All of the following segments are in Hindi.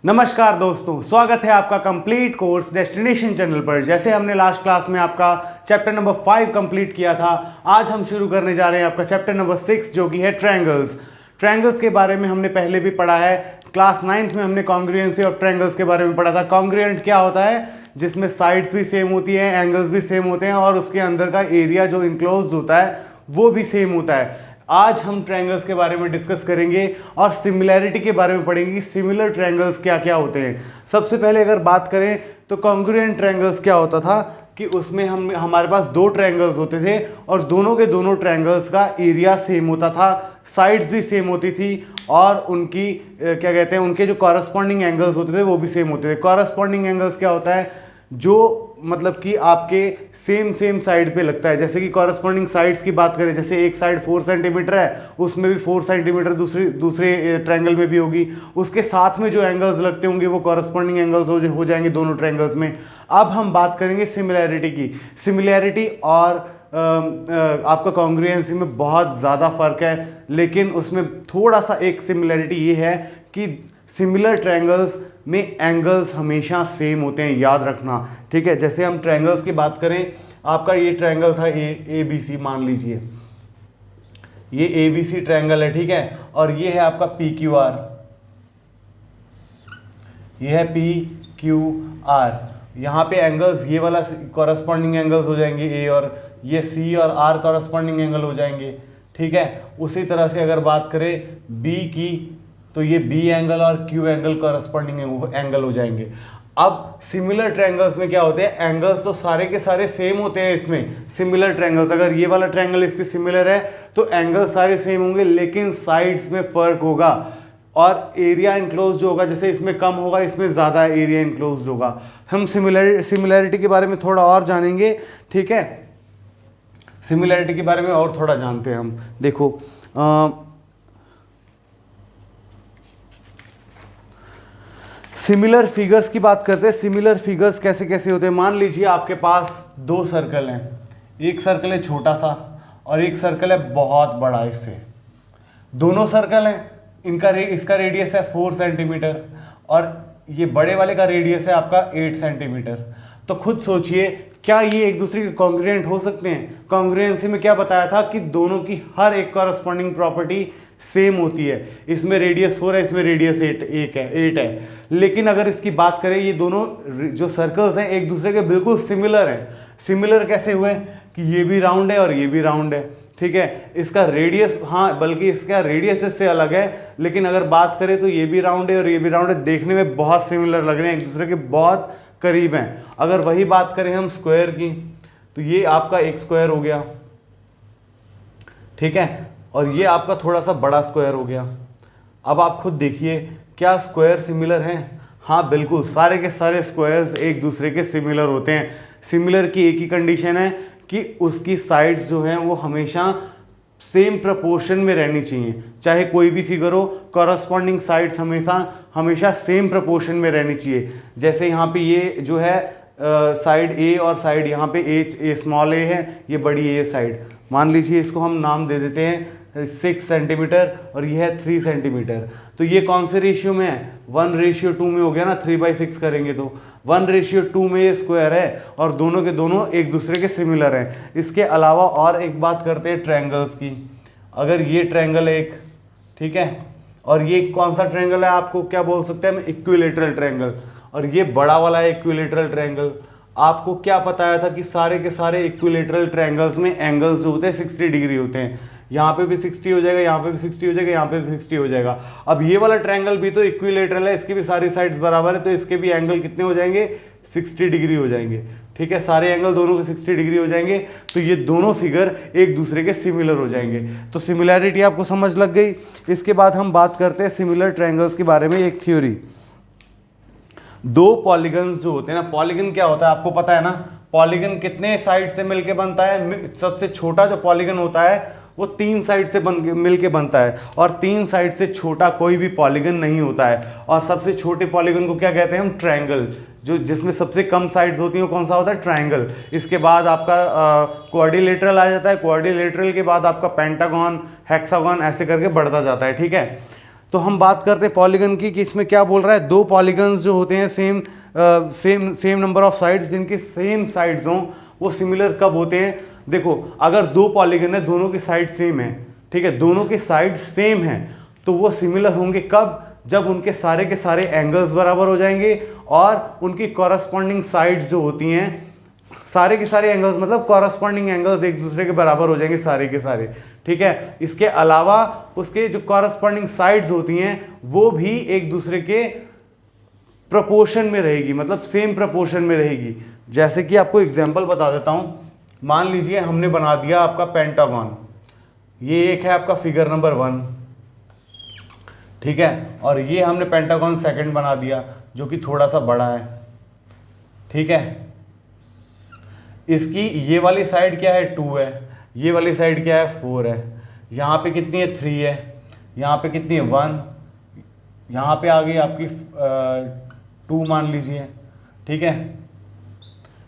नमस्कार दोस्तों, स्वागत है आपका कंप्लीट कोर्स डेस्टिनेशन चैनल पर। जैसे हमने लास्ट क्लास में आपका चैप्टर नंबर 5 कंप्लीट किया था, आज हम शुरू करने जा रहे हैं आपका चैप्टर नंबर 6 जो कि है ट्रायंगल्स। ट्रायंगल्स के बारे में हमने पहले भी पढ़ा है। क्लास 9th में हमने कॉन्ग्रुएंसी ऑफ ट्रायंगल्स के बारे में पढ़ा था। कॉन्ग्रुएंट क्या होता है? जिसमें साइड्स भी सेम होती है, एंगल्स भी सेम होते हैं और उसके अंदर का एरिया जो इनक्लोज होता है वो भी सेम होता है। आज हम ट्रायंगल्स के बारे में डिस्कस करेंगे और सिमिलैरिटी के बारे में पढ़ेंगे कि सिमिलर ट्रायंगल्स क्या क्या होते हैं। सबसे पहले अगर बात करें तो कॉन्ग्रुएंट ट्रायंगल्स क्या होता था कि उसमें हमारे पास दो ट्रायंगल्स होते थे और दोनों के दोनों ट्रायंगल्स का एरिया सेम होता था, साइड्स भी सेम होती थी और उनकी क्या कहते हैं, उनके जो कॉरस्पॉन्डिंग एंगल्स होते थे वो भी सेम होते थे। कॉरस्पॉन्डिंग एंगल्स क्या होता है? जो मतलब कि आपके सेम साइड पे लगता है। जैसे कि कॉरस्पॉन्डिंग साइड्स की बात करें, जैसे एक साइड 4 सेंटीमीटर है, उसमें भी 4 सेंटीमीटर दूसरे ट्रायंगल में भी होगी। उसके साथ में जो एंगल्स लगते होंगे वो कॉरस्पॉन्डिंग एंगल्स हो जाएंगे दोनों ट्रायंगल्स में। अब हम बात करेंगे सिमिलैरिटी की। सिमिलैरिटी और आपका कॉन्ग्रुएंसी में बहुत ज़्यादा फर्क है, लेकिन उसमें थोड़ा सा एक सिमिलैरिटी ये है कि सिमिलर ट्रायंगल्स में एंगल्स हमेशा सेम होते हैं, याद रखना। ठीक है, जैसे हम ट्रायंगल्स की बात करें, आपका ये ट्रायंगल था ए बी सी, मान लीजिए ये ए बी सी ट्रायंगल है, ठीक है, और ये है आपका पी क्यू आर, ये है पी क्यू आर। यहाँ पे एंगल्स ये वाला कॉरस्पॉन्डिंग एंगल्स हो जाएंगे ए, और ये सी और आर कॉरस्पॉन्डिंग एंगल हो जाएंगे, ठीक है। उसी तरह से अगर बात करें बी की, तो ये बी एंगल और क्यू एंगल कॉरस्पॉन्डिंग एंगल हो जाएंगे। अब सिमिलर ट्रायंगल्स में क्या होते हैं? एंगल्स तो सारे के सारे सेम होते हैं इसमें। सिमिलर ट्रायंगल्स, अगर ये वाला ट्रायंगल इसके सिमिलर है तो एंगल सारे सेम होंगे, लेकिन साइड्स में फर्क होगा और एरिया इनक्लोज जो होगा, जैसे इसमें कम होगा इसमें ज़्यादा एरिया इनक्लोज होगा। हम सिमिलैरिटी के बारे में थोड़ा और जानेंगे, ठीक है। सिमिलैरिटी के बारे में और थोड़ा जानते हैं हम। देखो सिमिलर फिगर्स की बात करते हैं। सिमिलर फिगर्स कैसे कैसे होते हैं? मान लीजिए आपके पास दो सर्कल हैं, एक सर्कल है छोटा सा और एक सर्कल है बहुत बड़ा। इससे दोनों सर्कल हैं, इसका रेडियस है 4 सेंटीमीटर और ये बड़े वाले का रेडियस है आपका 8 सेंटीमीटर। तो खुद सोचिए, क्या ये एक दूसरे के कॉन्ग्रुएंट हो सकते हैं? कॉन्ग्रुएंसी में क्या बताया था कि दोनों की हर एक कॉरस्पॉन्डिंग प्रॉपर्टी सेम होती है। इसमें रेडियस 4 है, इसमें रेडियस 8 है। लेकिन अगर इसकी बात करें, ये दोनों जो सर्कल्स हैं एक दूसरे के बिल्कुल सिमिलर हैं। सिमिलर कैसे हुए कि ये भी राउंड है और ये भी राउंड है, ठीक है। इसका रेडियस, हाँ बल्कि इसका रेडियस इससे अलग है, लेकिन अगर बात करें तो ये भी राउंड है और ये भी राउंड है। देखने में बहुत सिमिलर लग रहे हैं, एक दूसरे के बहुत करीब हैं। अगर वही बात करें हम स्क्वायर की, तो ये आपका एक स्क्वायर हो गया, ठीक है, और ये आपका थोड़ा सा बड़ा स्क्वायर हो गया। अब आप खुद देखिए, क्या स्क्वायर सिमिलर हैं? हाँ बिल्कुल, सारे के सारे स्क्वायर्स एक दूसरे के सिमिलर होते हैं। सिमिलर की एक ही कंडीशन है कि उसकी साइड्स जो हैं वो हमेशा सेम प्रपोर्शन में रहनी चाहिए। चाहे कोई भी फिगर हो, कॉरस्पॉन्डिंग साइड्स हमेशा सेम प्रपोर्शन में रहनी चाहिए। जैसे यहाँ पे ये जो है साइड ए और साइड यहाँ पे ए स्मॉल ए है, ये बड़ी ए साइड। मान लीजिए इसको हम नाम दे देते हैं 6 सेंटीमीटर और ये है 3 सेंटीमीटर। तो ये कौन से रेशियो में है? 1:2 में हो गया ना, 3/6 करेंगे तो 1:2 में ये स्क्वायर है और दोनों के दोनों एक दूसरे के सिमिलर हैं। इसके अलावा और एक बात करते हैं ट्रायंगल्स की। अगर ये ट्रायंगल है एक, ठीक है, और ये कौन सा ट्रायंगल है? आपको क्या बोल सकते हैं हम? Equilateral triangle. और ये बड़ा वाला है इक्विलेटरल ट्रायंगल। आपको क्या बताया था कि सारे के सारे इक्विलेटरल ट्रायंगल्स में एंगल्स जो होते हैं 60 डिग्री होते हैं। यहाँ पे भी 60 हो जाएगा, यहाँ पे भी 60 हो जाएगा, यहाँ पे भी 60 हो जाएगा। अब ये वाला ट्रायंगल भी तो इक्विलेटरल है, इसकी भी सारी साइड्स बराबर है, तो इसके भी एंगल कितने हो जाएंगे? 60 डिग्री हो जाएंगे, ठीक है। सारे एंगल दोनों के 60 डिग्री हो जाएंगे, तो ये दोनों फिगर एक दूसरे के सिमिलर हो जाएंगे। तो सिमिलैरिटी आपको समझ लग गई। इसके बाद हम बात करते हैं सिमिलर ट्रायंगल्स के बारे में। एक थ्योरी, दो पॉलीगन्स जो होते हैं ना, पॉलीगन क्या होता है आपको पता है ना? पॉलीगन कितने साइड से मिलके बनता है? सबसे छोटा जो पॉलीगन होता है वो 3 साइड से मिलके बनता है और 3 साइड से छोटा कोई भी पॉलीगन नहीं होता है। और सबसे छोटे पॉलीगन को क्या कहते हैं हम? ट्रायंगल। जो जिसमें सबसे कम साइड्स होती हैं वो कौन सा होता है? ट्रायंगल। इसके बाद आपका क्वाड्रिलेटरल आ जाता है, क्वाड्रिलेटरल के बाद आपका पेंटागन, हेक्सागन, ऐसे करके बढ़ता जाता है, ठीक है। तो हम बात करते हैं पॉलीगन की कि इसमें क्या बोल रहा है, दो पॉलीगन्स जो होते हैं सेम नंबर ऑफ साइड्स, जिनकी सेम साइड्स हों, वो सिमिलर कब होते हैं। देखो अगर दो पॉलीगन है, दोनों की साइड सेम है, ठीक है, दोनों की साइड सेम है, तो वो सिमिलर होंगे कब, जब उनके सारे के सारे एंगल्स बराबर हो जाएंगे और उनकी कॉरस्पॉन्डिंग साइड्स जो होती हैं, सारे के सारे एंगल्स मतलब कॉरस्पॉन्डिंग एंगल्स एक दूसरे के बराबर हो जाएंगे सारे के सारे, ठीक है। इसके अलावा उसके जो कॉरस्पॉन्डिंग साइड्स होती हैं वो भी एक दूसरे के प्रोपोर्शन में रहेगी, मतलब सेम प्रोपोर्शन में रहेगी। जैसे कि आपको एग्जांपल बता देता हूं, मान लीजिए हमने बना दिया आपका पेंटागन, ये एक है आपका फिगर नंबर 1, ठीक है, और ये हमने पेंटागन सेकंड बना दिया जो कि थोड़ा सा बड़ा है, ठीक है। इसकी ये वाली साइड क्या है 2 है, ये वाली साइड क्या है 4 है, यहाँ पे कितनी है 3 है, यहाँ पे कितनी है 1, यहाँ पे आ गई आपकी 2 मान लीजिए, ठीक है,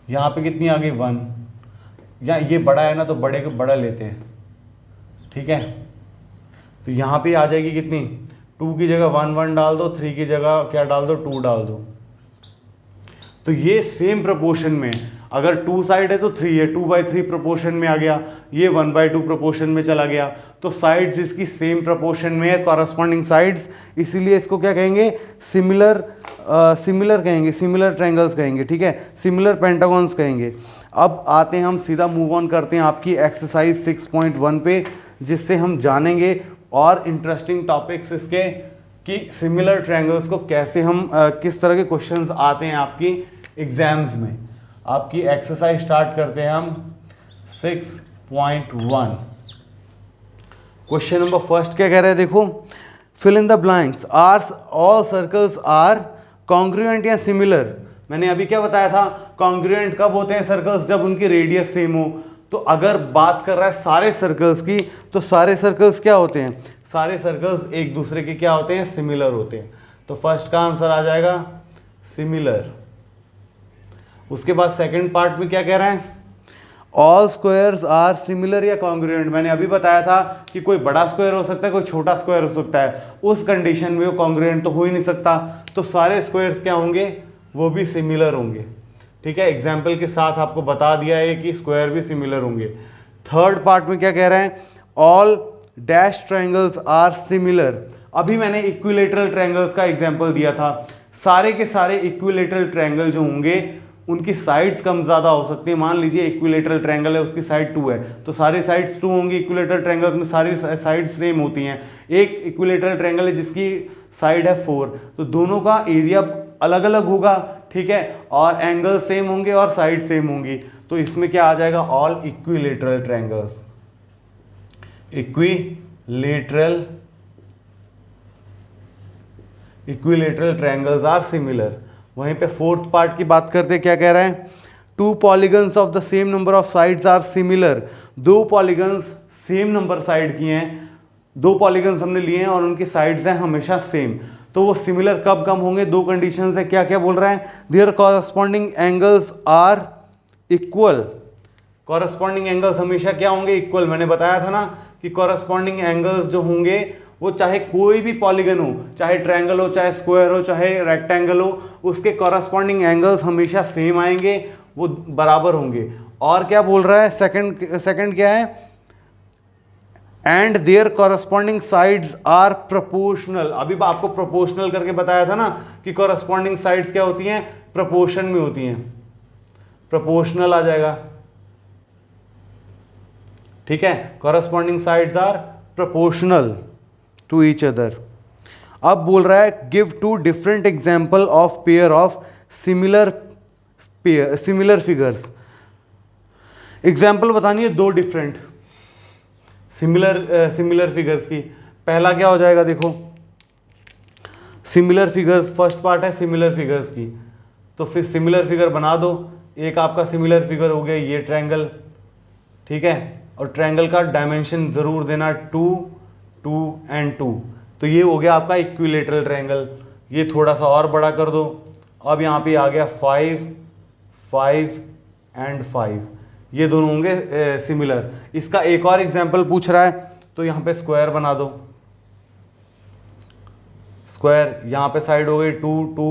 यहाँ पे कितनी आ गई 1, या ये बड़ा है ना तो बड़े को बड़ा लेते हैं, ठीक है। तो यहाँ पे आ जाएगी कितनी, 2 की जगह 1 1 डाल दो, 3 की जगह क्या डाल दो 2 डाल दो। तो ये सेम प्रोपोर्शन में, अगर 2 साइड है तो 3 है, 2/3 प्रोपोर्शन में आ गया, ये 1/2 प्रोपोर्शन में चला गया, तो साइड्स इसकी सेम प्रोपोर्शन में है, कॉरस्पॉन्डिंग साइड्स, इसीलिए इसको क्या कहेंगे, सिमिलर कहेंगे, सिमिलर ट्रायंगल्स कहेंगे, ठीक है, सिमिलर पेंटागन्स कहेंगे। अब आते हैं हम सीधा मूव ऑन करते हैं आपकी एक्सरसाइज 6.1 पे, जिससे हम जानेंगे और इंटरेस्टिंग टॉपिक्स इसके कि सिमिलर ट्रायंगल्स को कैसे हम किस तरह के क्वेश्चंस आते हैं आपकी एग्जाम्स में। आपकी एक्सरसाइज स्टार्ट करते हैं हम 6.1। क्वेश्चन नंबर फर्स्ट क्या कह रहे हैं, देखो, fill in the blanks, are all circles are congruent या सिमिलर। मैंने अभी क्या बताया था, कॉन्ग्रुएंट कब होते हैं सर्कल्स, जब उनकी रेडियस सेम हो। तो अगर बात कर रहा है सारे सर्कल्स की, तो सारे सर्कल्स क्या होते हैं, सारे सर्कल्स एक दूसरे के क्या होते हैं, सिमिलर होते हैं। तो फर्स्ट का आंसर आ जाएगा सिमिलर। उसके बाद सेकंड पार्ट में क्या कह रहा है, ऑल स्क्वायर्स आर सिमिलर या कॉन्ग्रुएंट। मैंने अभी बताया था कि कोई बड़ा स्क्वायर हो सकता है, कोई छोटा स्क्वायर हो सकता है, उस कंडीशन में वो कॉन्ग्रुएंट तो हो ही नहीं सकता, तो सारे स्क्वायर्स क्या होंगे, वो भी सिमिलर होंगे, ठीक है। एग्जाम्पल के साथ आपको बता दिया है कि स्क्वायर भी सिमिलर होंगे। थर्ड पार्ट में क्या कह रहे हैं, all dash triangles are similar. अभी मैंने इक्विलेटरल ट्रायंगल्स का एग्जांपल दिया था, सारे के सारे इक्विलेटरल ट्रायंगल जो होंगे उनकी साइड्स कम ज़्यादा हो सकती है। मान लीजिए इक्विलेटरल ट्रायंगल है, उसकी साइड 2 है, तो सारी साइड्स 2 होंगी। इक्विलेटरल ट्रायंगल्स में सारी साइड्स सेम होती हैं। एक इक्विलेटरल ट्रायंगल है जिसकी साइड है 4, तो दोनों का एरिया अलग अलग होगा, ठीक है, और एंगल सेम होंगे और साइड सेम होंगी। तो इसमें क्या आ जाएगा, all equilateral triangles, equilateral triangles are similar. वहीं पे फोर्थ पार्ट की बात करते क्या कह रहे हैं, 2 polygons of the same number of sides are similar. 2 polygons same number side की हैं, 2 पॉलीगन्स हमने लिए हैं और उनकी साइड्स हैं हमेशा सेम, तो वो सिमिलर कब कम होंगे, 2 कंडीशंस है। क्या क्या बोल रहा है, there corresponding angles are equal. Corresponding angles हमेशा क्या होंगे, इक्वल। मैंने बताया था ना कि कॉरस्पॉन्डिंग एंगल्स जो होंगे वो चाहे कोई भी पॉलीगन हो, चाहे ट्रायंगल हो, चाहे स्क्वायर हो, चाहे रेक्टेंगल हो, उसके कॉरस्पॉन्डिंग एंगल्स हमेशा सेम आएंगे, वो बराबर होंगे। और क्या बोल रहा है, सेकंड क्या है, and there corresponding sides are proportional. अभी आपको प्रोपोर्शनल करके बताया था ना कि कॉरस्पॉन्डिंग साइड्स क्या होती हैं, प्रोपोर्शन में होती हैं, प्रोपोर्शनल आ जाएगा, ठीक है। Corresponding sides are proportional to each other. अब बोल रहा है give 2 different example of pair of similar figures. Example बतानी है 2 डिफरेंट सिमिलर फिगर्स की। पहला क्या हो जाएगा, देखो, सिमिलर फिगर्स, फर्स्ट पार्ट है सिमिलर फिगर्स की, तो फिर सिमिलर फिगर बना दो। एक आपका सिमिलर फिगर हो गया ये ट्रायंगल, ठीक है, और ट्रायंगल का डायमेंशन जरूर देना 2 2 एंड 2, तो ये हो गया आपका इक्विलेटरल ट्रायंगल। ये थोड़ा सा और बड़ा कर दो, अब यहाँ पे आ गया 5 5 एंड 5, ये दोनों होंगे सिमिलर। इसका एक और एग्जांपल पूछ रहा है, तो यहाँ पे स्क्वायर बना दो, स्क्वायर, यहाँ पे साइड हो गई 2 2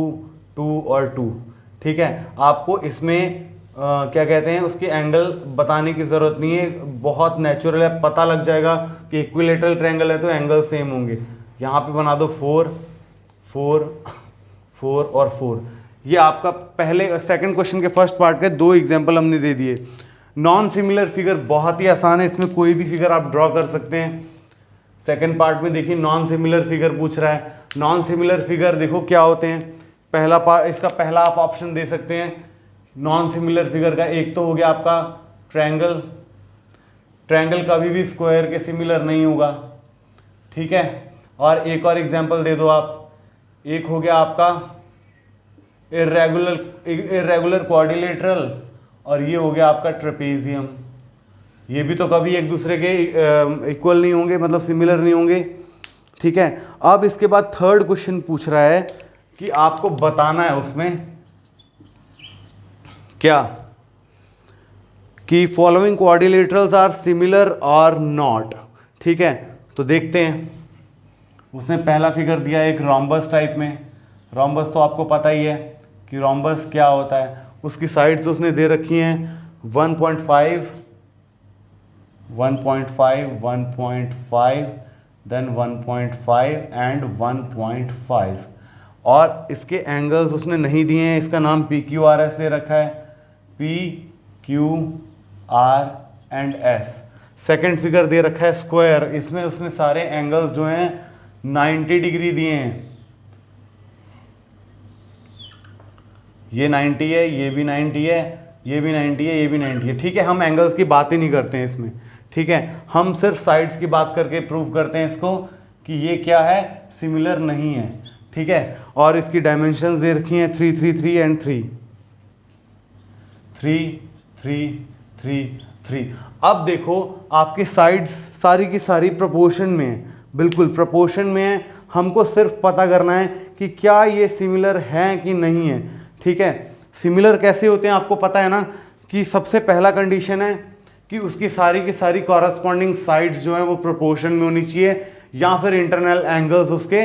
2 और 2। ठीक है, आपको इसमें क्या कहते हैं उसकी एंगल बताने की ज़रूरत नहीं है, बहुत नेचुरल है, पता लग जाएगा कि इक्विलेटरल ट्रायंगल है तो एंगल सेम होंगे। यहाँ पे बना दो 4 4 4 और 4। ये आपका पहले सेकंड क्वेश्चन के फर्स्ट पार्ट के 2 एग्जाम्पल हमने दे दिए। नॉन सिमिलर फिगर बहुत ही आसान है, इसमें कोई भी फिगर आप ड्रॉ कर सकते हैं। सेकंड पार्ट में देखिए नॉन सिमिलर फिगर पूछ रहा है। नॉन सिमिलर फिगर देखो क्या होते हैं। पहला पार्ट, इसका पहला आप ऑप्शन दे सकते हैं नॉन सिमिलर फिगर का। एक तो हो गया आपका ट्रायंगल, ट्रायंगल कभी भी स्क्वायर के सिमिलर नहीं होगा। ठीक है, और एक और एग्जांपल दे दो आप। एक हो गया आपका इर्रेगुलर क्वाड्रिलेटरल, और ये हो गया आपका ट्रेपेजियम। ये भी तो कभी एक दूसरे के इक्वल नहीं होंगे, मतलब सिमिलर नहीं होंगे। ठीक है, अब इसके बाद थर्ड क्वेश्चन पूछ रहा है कि आपको बताना है उसमें क्या कि फॉलोइंग क्वाड्रिलेटरल्स आर सिमिलर और नॉट। ठीक है, तो देखते हैं। उसने पहला फिगर दिया एक रोम्बस टाइप में। रोम्बस तो आपको पता ही है कि रोम्बस क्या होता है। उसकी साइड्स उसने दे रखी हैं 1.5 1.5 1.5 देन 1.5 एंड 1.5, और इसके एंगल्स उसने नहीं दिए हैं। इसका नाम PQRS दे रखा है, PQR and S। Second figure दे रखा है स्क्वायर, इसमें उसने सारे एंगल्स जो हैं 90 डिग्री दिए हैं। ये 90 है, ये भी 90 है, ये भी 90 है, ये भी 90 है। ठीक है, हम एंगल्स की बात ही नहीं करते हैं इसमें। ठीक है, हम सिर्फ साइड्स की बात करके प्रूव करते हैं इसको कि ये क्या है, सिमिलर नहीं है। ठीक है, और इसकी डायमेंशंस दे रखी हैं 3 3 3 एंड 3 3 3 3 3। अब देखो आपकी साइड्स सारी की सारी प्रोपोर्शन में है, बिल्कुल प्रोपोर्शन में है। हमको सिर्फ पता करना है कि क्या ये सिमिलर हैं कि नहीं है। ठीक है, सिमिलर कैसे होते हैं आपको पता है ना, कि सबसे पहला कंडीशन है कि उसकी सारी की सारी कॉरस्पॉन्डिंग साइड्स जो हैं वो प्रोपोर्शन में होनी चाहिए, या फिर इंटरनल एंगल्स उसके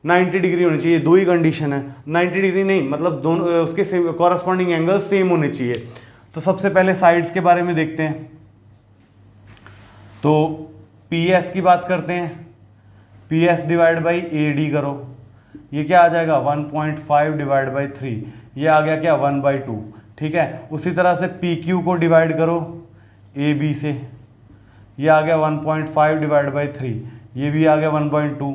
90 डिग्री होनी चाहिए। 2 ही कंडीशन है, 90 डिग्री नहीं, मतलब दोनों उसके कॉरस्पॉन्डिंग एंगल्स सेम होने चाहिए। तो सबसे पहले साइड्स के बारे में देखते हैं। तो PS की बात करते हैं, PS डिवाइड बाई AD करो, ये क्या आ जाएगा 1.5 डिवाइड बाई 3, ये आ गया क्या 1/2। ठीक है, उसी तरह से PQ को डिवाइड करो AB से, ये आ गया 1.5 डिवाइड बाई 3, ये भी आ गया 1/2।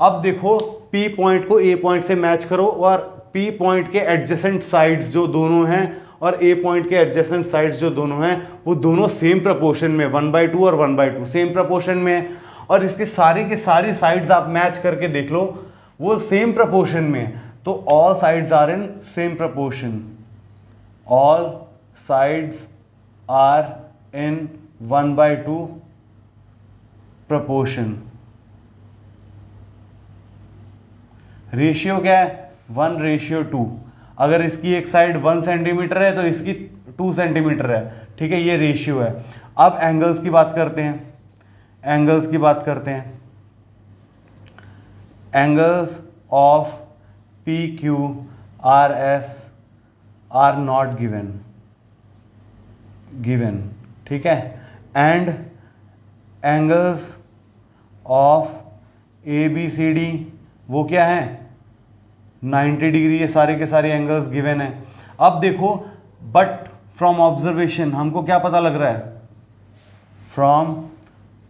अब देखो P पॉइंट को A पॉइंट से मैच करो, और P पॉइंट के एडजेसेंट साइड्स जो दोनों हैं और A पॉइंट के एडजेसेंट साइड्स जो दोनों हैं वो दोनों सेम प्रोपोर्शन में 1/2 और 1/2 सेम प्रोपोर्शन में है। और इसकी सारी की सारी साइड्स आप मैच करके देख लो, वो सेम प्रोपोर्शन में है। तो all sides are in same proportion, all sides are in 1/2 proportion. Ratio क्या है 1:2। अगर इसकी एक साइड 1 सेंटीमीटर है तो इसकी 2 सेंटीमीटर है। ठीक है, ये रेशियो है। अब एंगल्स की बात करते हैं, एंगल्स की बात करते हैं। Angles of PQRS are not given. ठीक है, एंड एंगल्स ऑफ ABCD वो क्या है 90 डिग्री। ये सारे के सारे एंगल्स गिवन है। अब देखो, बट फ्रॉम ऑब्जर्वेशन हमको क्या पता लग रहा है, फ्रॉम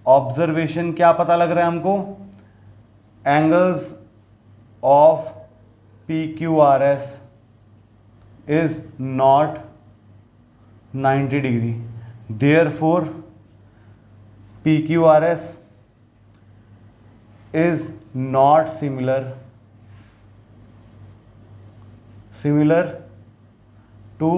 ऑब्जर्वेशन क्या पता लग रहा है हमको, angles of PQRS is not 90 degree, therefore PQRS is not similar to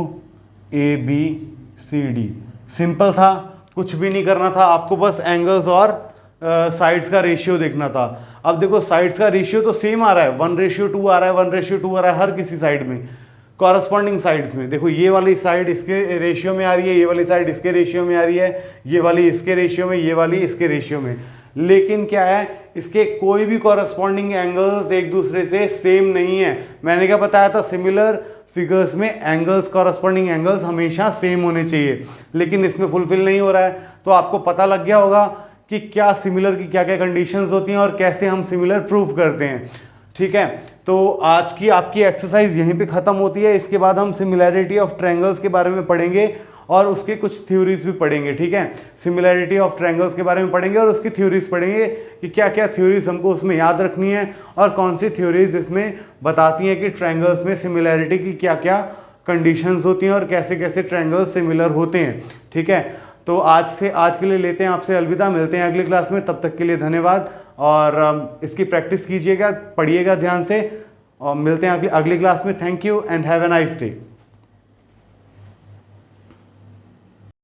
ABCD। Simple था, कुछ भी नहीं करना था आपको, बस एंगल्स और साइड्स का रेशियो देखना था। अब देखो साइड्स का रेशियो तो सेम आ रहा है, 1:2 आ रहा है, 1:2 आ रहा है हर किसी साइड में, कॉरस्पॉन्डिंग साइड्स में। देखो ये वाली साइड इसके रेशियो में आ रही है, ये वाली साइड इसके रेशियो में आ रही है, ये वाली इसके रेशियो में, ये वाली इसके रेशियो में। लेकिन क्या है, इसके कोई भी कॉरस्पॉन्डिंग एंगल्स एक दूसरे से सेम नहीं है। मैंने क्या बताया था, सिमिलर फिगर्स में एंगल्स, कॉरस्पॉन्डिंग एंगल्स हमेशा सेम होने चाहिए, लेकिन इसमें फुलफिल नहीं हो रहा है। तो आपको पता लग गया होगा कि क्या सिमिलर की क्या क्या कंडीशंस होती हैं और कैसे हम सिमिलर प्रूव करते हैं। ठीक है, तो आज की आपकी एक्सरसाइज यहीं पे ख़त्म होती है। इसके बाद हम सिमिलैरिटी ऑफ ट्रायंगल्स के बारे में पढ़ेंगे और उसके कुछ थ्योरीज भी पढ़ेंगे। ठीक है, सिमिलैरिटी ऑफ ट्रायंगल्स के बारे में पढ़ेंगे और उसकी थ्योरीज पढ़ेंगे कि क्या क्या थ्योरीज हमको उसमें याद रखनी है और कौन सी थ्योरीज इसमें बताती हैं कि ट्रायंगल्स में सिमिलैरिटी की क्या क्या कंडीशंस होती हैं और कैसे कैसे ट्रायंगल्स सिमिलर होते हैं। ठीक है, तो आज के लिए लेते हैं आपसे अलविदा, मिलते हैं अगली क्लास में। तब तक के लिए धन्यवाद और इसकी प्रैक्टिस कीजिएगा, पढ़िएगा ध्यान से और मिलते हैं अगली क्लास में। Thank you and have a nice day.